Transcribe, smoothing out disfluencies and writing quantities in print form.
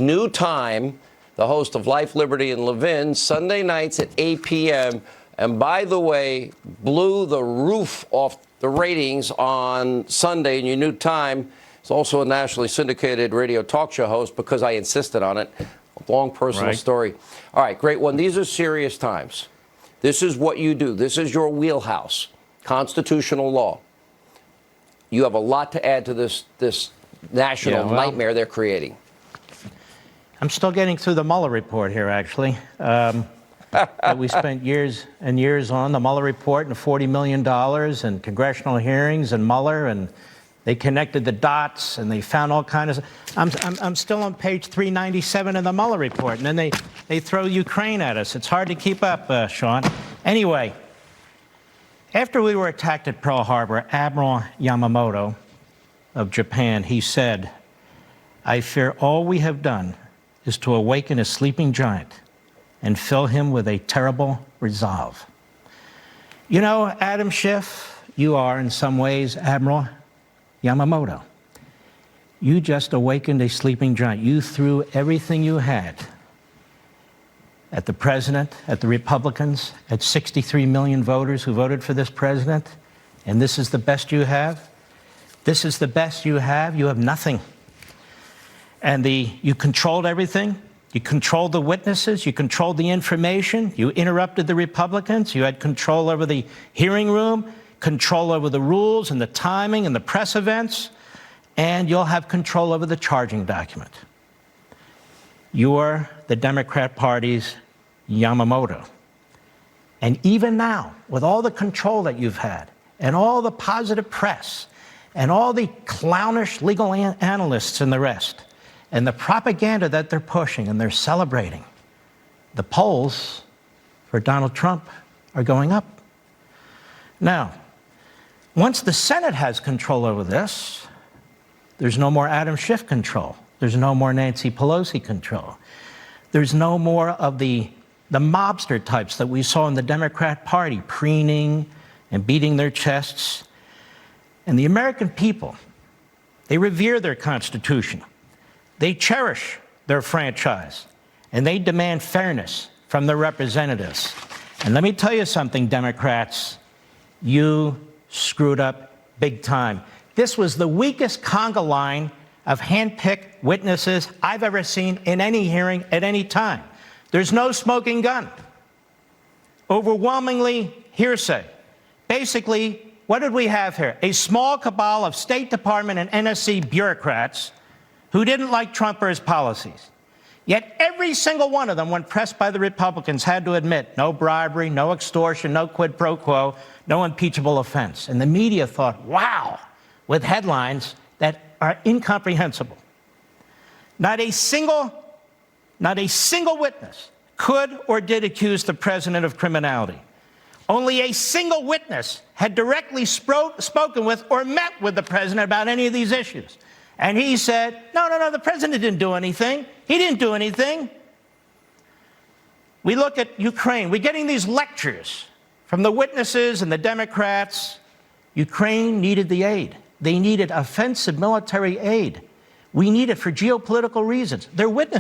New time, the host of Life, Liberty, and Levin, Sunday nights at 8 p.m. And by the way, blew the roof off the ratings on Sunday in your new time. It's also a nationally syndicated radio talk show host because I insisted on it. A long personal story. All right, great one. These are serious times. This is what you do. This is your wheelhouse. Constitutional law. You have a lot to add to this national nightmare they're creating. I'm still getting through the Mueller report here, actually. That we spent years and years on, the Mueller report and $40 million and congressional hearings and Mueller, and they connected the dots and they found all kinds of... I'm still on page 397 of the Mueller report, and then they throw Ukraine at us. It's hard to keep up, Sean. Anyway, after we were attacked at Pearl Harbor, Admiral Yamamoto of Japan, he said, "I fear all we have done is to awaken a sleeping giant and fill him with a terrible resolve." You know, Adam Schiff, you are in some ways Admiral Yamamoto. You just awakened a sleeping giant. You threw everything you had at the president, at the Republicans, at 63 million voters who voted for this president, and this is the best you have? This is the best you have? You have nothing. And you controlled everything. You controlled the witnesses. You controlled the information. You interrupted the Republicans. You had control over the hearing room, control over the rules and the timing and the press events, and you'll have control over the charging document. You're the Democrat Party's Yamamoto. And even now, with all the control that you've had, and all the positive press, and all the clownish legal analysts and the rest, and the propaganda that they're pushing and they're celebrating, the polls for Donald Trump are going up. Now, once the Senate has control over this, there's no more Adam Schiff control. There's no more Nancy Pelosi control. There's no more of the mobster types that we saw in the Democrat Party, preening and beating their chests. And the American people, they revere their Constitution. They cherish their franchise, and they demand fairness from their representatives. And let me tell you something, Democrats, you screwed up big time. This was the weakest conga line of hand-picked witnesses I've ever seen in any hearing at any time. There's no smoking gun. Overwhelmingly hearsay. Basically, what did we have here? A small cabal of State Department and NSC bureaucrats who didn't like Trump or his policies. Yet every single one of them, when pressed by the Republicans, had to admit no bribery, no extortion, no quid pro quo, no impeachable offense. And the media thought, wow, with headlines that are incomprehensible. Not a single witness could or did accuse the president of criminality. Only a single witness had directly spoken with or met with the president about any of these issues. And he said, no, the president didn't do anything. He didn't do anything. We look at Ukraine. We're getting these lectures from the witnesses and the Democrats. Ukraine needed the aid. They needed offensive military aid. We need it for geopolitical reasons. They're witnesses.